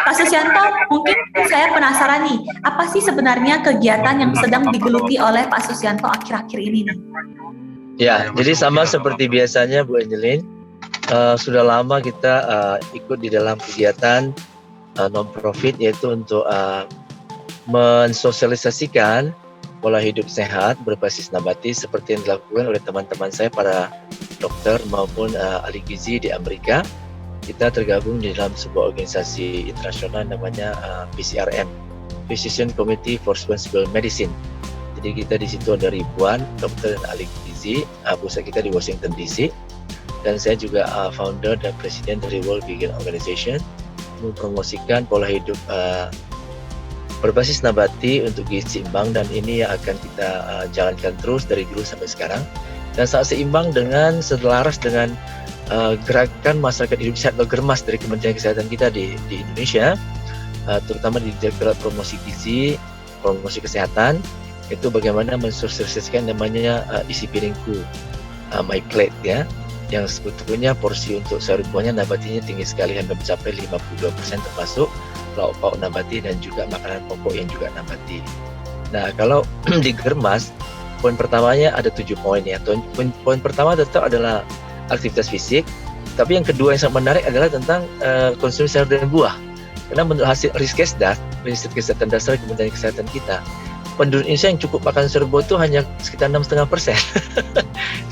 Pak Susianto, mungkin saya penasaran nih, apa sih sebenarnya kegiatan yang sedang digeluti oleh Pak Susianto akhir-akhir ini nih? Ya, jadi sama seperti biasanya Bu Angelin, sudah lama kita ikut di dalam kegiatan non-profit, yaitu untuk mensosialisasikan pola hidup sehat berbasis nabati seperti yang dilakukan oleh teman-teman saya para dokter maupun ahli gizi di Amerika. Kita tergabung di dalam sebuah organisasi internasional namanya PCRM, Physician Committee for Responsible Medicine. Jadi kita di situ ada ribuan dokter dan ahli gizi. Pusat kita di Washington DC, dan saya juga founder dan presiden dari World Vegan Organization, mempromosikan pola hidup berbasis nabati untuk gizi seimbang, dan ini yang akan kita jalankan terus dari dulu sampai sekarang, dan sangat seimbang dengan selaras dengan gerakan masyarakat hidup sehat atau Germas dari Kementerian Kesehatan kita di Indonesia, terutama di Direktorat Promosi Gizi, Promosi Kesehatan, itu bagaimana mensosialisasikan namanya isi piringku, my plate ya, yang sebetulnya porsi untuk sayur buahnya nabatinya tinggi sekali, hampir mencapai 52%, termasuk lauk pauk nabati dan juga makanan pokok yang juga nabati. Nah, kalau di Germas, poin pertamanya ada 7 poin ya. Poin pertama tetap adalah aktivitas fisik, tapi yang kedua yang sangat menarik adalah tentang konsumsi sayur dan buah. Karena menurut hasil Riskesdas, Riset Kesehatan Dasar Kementerian Kesehatan kita, penduduk Indonesia yang cukup makan sayur buah itu hanya sekitar 6,5%.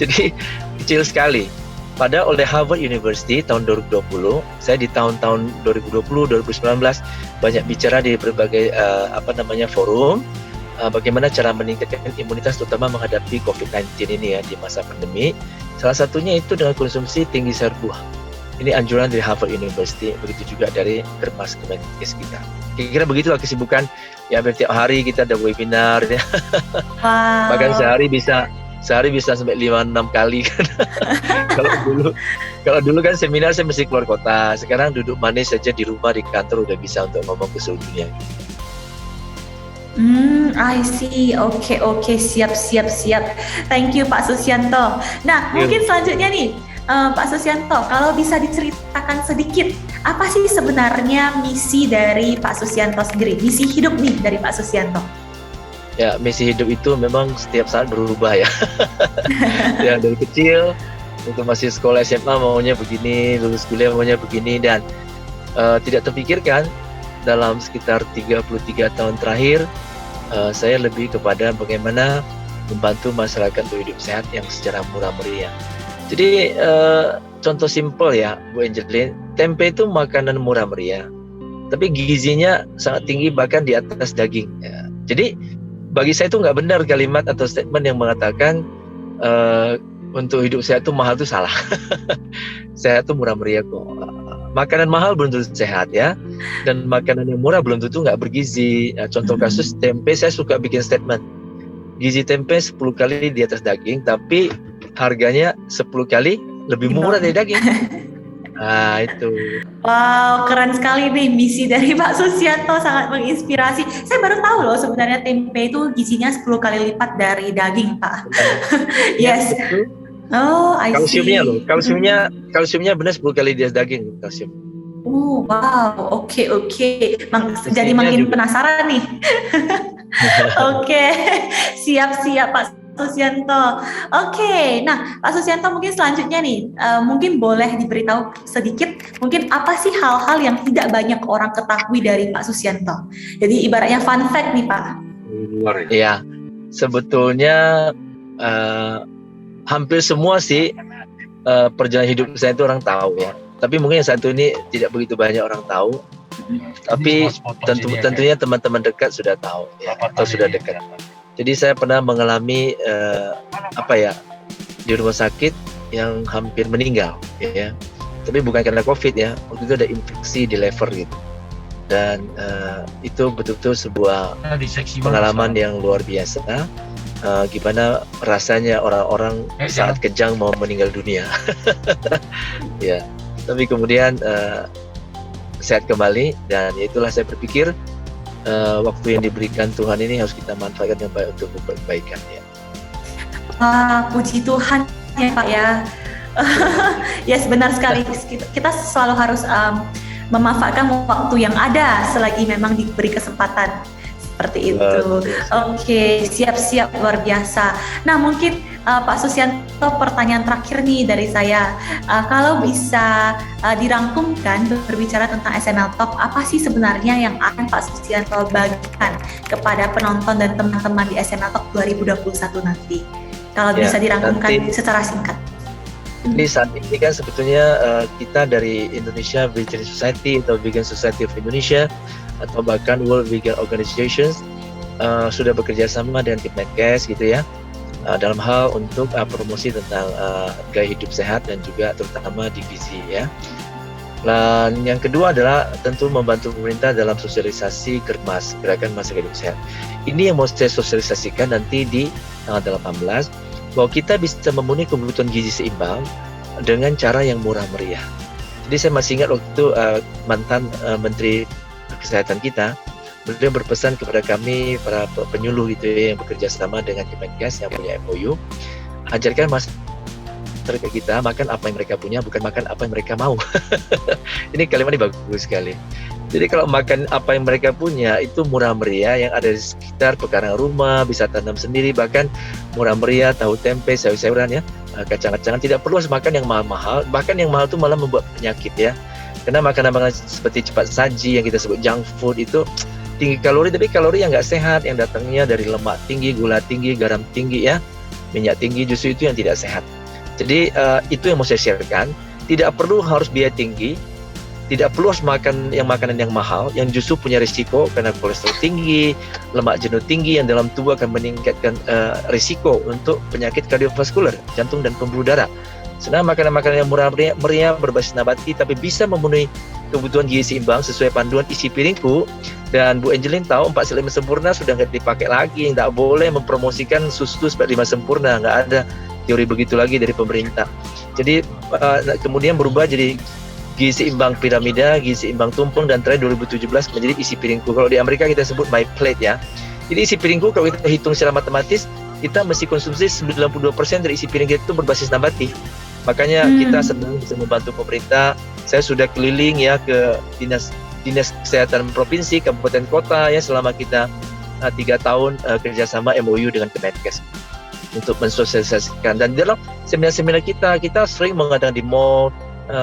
Jadi kecil sekali. Padahal oleh Harvard University tahun 2020, saya di tahun-tahun 2020, 2019 banyak bicara di berbagai forum, bagaimana cara meningkatkan imunitas terutama menghadapi COVID-19 ini ya di masa pandemi. Salah satunya itu dengan konsumsi tinggi sayur buah. Ini anjuran dari Harvard University, begitu juga dari Germas Kemenkes kita. Kira-kira begitulah kesibukan ya, hampir tiap hari kita ada webinar ya. Wow. Bahkan sehari bisa sampai 5-6 kali kan. Kalau dulu kan seminar saya mesti keluar kota, sekarang duduk manis saja di rumah, di kantor udah bisa untuk ngomong ke seluruh dunia. I see. Oke, siap. Thank you Pak Susianto. Nah, mungkin selanjutnya nih, Pak Susianto, kalau bisa diceritakan sedikit, apa sih sebenarnya misi dari Pak Susianto sendiri? Misi hidup nih dari Pak Susianto. Ya, misi hidup itu memang setiap saat berubah ya. Ya, dari kecil, itu masih sekolah SMA maunya begini, lulus kuliah maunya begini, dan tidak terpikirkan dalam sekitar 33 tahun terakhir, saya lebih kepada bagaimana membantu masyarakat untuk hidup sehat yang secara murah meriah. Jadi contoh simpel ya Bu Angelin, tempe itu makanan murah meriah, tapi gizinya sangat tinggi bahkan di atas daging. Ya. Jadi bagi saya itu nggak benar kalimat atau statement yang mengatakan untuk hidup sehat itu mahal, itu salah. Sehat itu murah meriah kok. Makanan mahal belum tentu sehat ya, dan makanan yang murah belum tentu nggak bergizi. Nah, contoh kasus tempe, saya suka bikin statement, gizi tempe 10 kali di atas daging, tapi harganya 10 kali lebih murah dari daging. Nah itu. Wow, keren sekali nih misi dari Pak Susianto, sangat menginspirasi. Saya baru tahu loh sebenarnya tempe itu gizinya 10 kali lipat dari daging, Pak. Yes. Ya, oh, I see. Kalsiumnya loh, kalsiumnya benar 10 kali di atas daging kalsium. Wow, oke. Jadi makin juga penasaran nih. Oke, siap Pak Susianto. Oke, nah Pak Susianto mungkin selanjutnya nih, mungkin boleh diberitahu sedikit, mungkin apa sih hal-hal yang tidak banyak orang ketahui dari Pak Susianto? Jadi ibaratnya fun fact nih Pak. Iya, sebetulnya hampir semua sih perjalanan hidup saya itu orang tahu ya. Tapi mungkin yang satu ini tidak begitu banyak orang tahu. Tapi tentunya teman-teman dekat sudah tahu ya, atau sudah dekat. Jadi saya pernah mengalami di rumah sakit yang hampir meninggal ya. Tapi bukan karena COVID ya. Waktu itu ada infeksi di liver gitu. Dan itu betul-betul sebuah pengalaman yang luar biasa. Gimana rasanya orang-orang saat kejang mau meninggal dunia. Ya. Tapi kemudian sehat kembali, dan itulah saya berpikir waktu yang diberikan Tuhan ini harus kita manfaatkan dengan baik untuk kebaikan ya. Puji Tuhan ya Pak ya. Yes, benar sekali. Kita selalu harus memanfaatkan waktu yang ada selagi memang diberi kesempatan. Seperti itu. Oke, siap-siap, luar biasa. Nah, mungkin Pak Susianto, pertanyaan terakhir nih dari saya. Kalau bisa dirangkumkan berbicara tentang SML Talk, apa sih sebenarnya yang akan Pak Susianto bagikan kepada penonton dan teman-teman di SML Talk 2021 nanti? Kalau bisa dirangkumkan secara singkat. Jadi saat ini kan sebetulnya kita dari Indonesia Vegan Society atau Vegan Society of Indonesia atau bahkan World Vegan Organization sudah bekerja sama dengan Kemenkes gitu ya, dalam hal untuk promosi tentang gaya hidup sehat dan juga terutama di gizi ya. Dan yang kedua adalah tentu membantu pemerintah dalam sosialisasi GERMAS, Gerakan Masyarakat Hidup Sehat. Ini yang mau saya sosialisasikan nanti di tanggal 18, bahwa kita bisa memenuhi kebutuhan gizi seimbang dengan cara yang murah meriah. Jadi saya masih ingat waktu mantan Menteri Kesehatan kita, beliau berpesan kepada kami para penyuluh gitu ya, yang bekerja sama dengan Kemenkes yang punya MOU, ajarkan masyarakat kita makan apa yang mereka punya, bukan makan apa yang mereka mau. Ini kalimat ini bagus sekali. Jadi kalau makan apa yang mereka punya itu murah meriah, yang ada di sekitar pekarangan rumah, bisa tanam sendiri, bahkan murah meriah, tahu tempe, sayur-sayuran ya, kacang-kacangan, tidak perlu makan yang mahal-mahal, bahkan yang mahal itu malah membuat penyakit ya. Karena makanan-makanan seperti cepat saji yang kita sebut junk food itu tinggi kalori, tapi kalori yang nggak sehat, yang datangnya dari lemak tinggi, gula tinggi, garam tinggi ya, minyak tinggi, justru itu yang tidak sehat. Jadi itu yang mau saya sharekan. Tidak perlu harus biaya tinggi, tidak perlu harus makan yang makanan yang mahal, yang justru punya risiko karena kolesterol tinggi, lemak jenuh tinggi yang dalam tubuh akan meningkatkan risiko untuk penyakit kardiovaskular, jantung dan pembuluh darah. Sedangkan makanan-makanan yang murah meriah berbasis nabati tapi bisa memenuhi kebutuhan gizi seimbang sesuai panduan isi piringku. Dan Bu Angeline tahu 4 sehat 5 sempurna sudah nggak dipakai lagi, nggak boleh mempromosikan susu 4 5 sempurna, nggak ada teori begitu lagi dari pemerintah. Jadi kemudian berubah jadi gizi seimbang piramida, gizi seimbang tumpeng, dan terakhir 2017 menjadi isi piringku. Kalau di Amerika kita sebut my plate ya. Jadi isi piringku kalau kita hitung secara matematis, kita mesti konsumsi 92% dari isi piring itu berbasis nabati. Makanya kita sedang bisa membantu pemerintah. Saya sudah keliling ya ke dinas kesehatan provinsi, kabupaten, kota ya selama kita 3 tahun kerjasama MOU dengan Kemenkes untuk mensosialisasikan. Dan dalam seminar-seminar kita sering mengadakan di mall,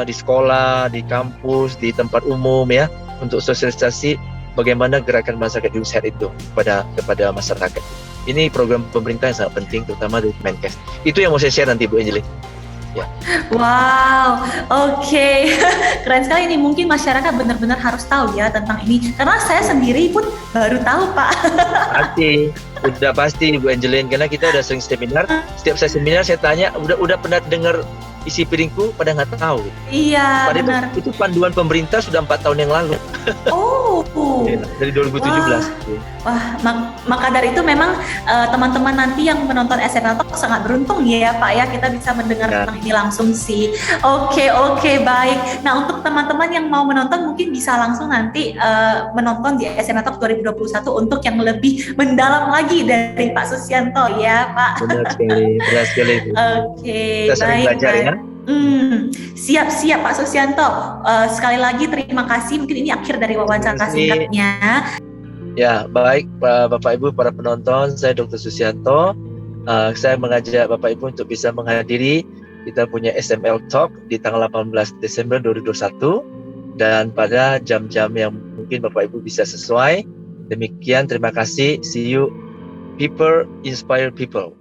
di sekolah, di kampus, di tempat umum ya, untuk sosialisasi bagaimana gerakan masyarakat hidup sehat itu kepada masyarakat. Ini program pemerintah yang sangat penting, terutama dari Kemenkes. Itu yang mau saya share nanti Bu Angeline. Ya. Wow, oke. Keren sekali ini. Mungkin masyarakat benar-benar harus tahu ya tentang ini. Karena saya sendiri pun baru tahu, Pak. Udah pasti Bu Angeline, karena kita udah sering seminar. Setiap saya seminar saya tanya, udah pernah dengar isi piringku, pada nggak tahu. Iya, benar. Itu panduan pemerintah sudah 4 tahun yang lalu. Oh, dari 2017. Wah, maka dari itu memang teman-teman nanti yang menonton SML Talk sangat beruntung ya Pak ya, kita bisa mendengar tentang ini langsung sih. Oke, baik. Nah, untuk teman-teman yang mau menonton mungkin bisa langsung nanti menonton di SML Talk 2021 untuk yang lebih mendalam lagi dari Pak Susianto ya Pak. Benar sekali. Oke, kita sering belajar ya. Siap Pak Susianto. Sekali lagi terima kasih. Mungkin ini akhir dari wawancara singkatnya. Ya, baik Bapak Ibu para penonton, saya Dr. Susianto. Saya mengajak Bapak Ibu untuk bisa menghadiri kita punya SML Talk di tanggal 18 Desember 2021 dan pada jam-jam yang mungkin Bapak Ibu bisa sesuai. Demikian, terima kasih. See you. People inspire people.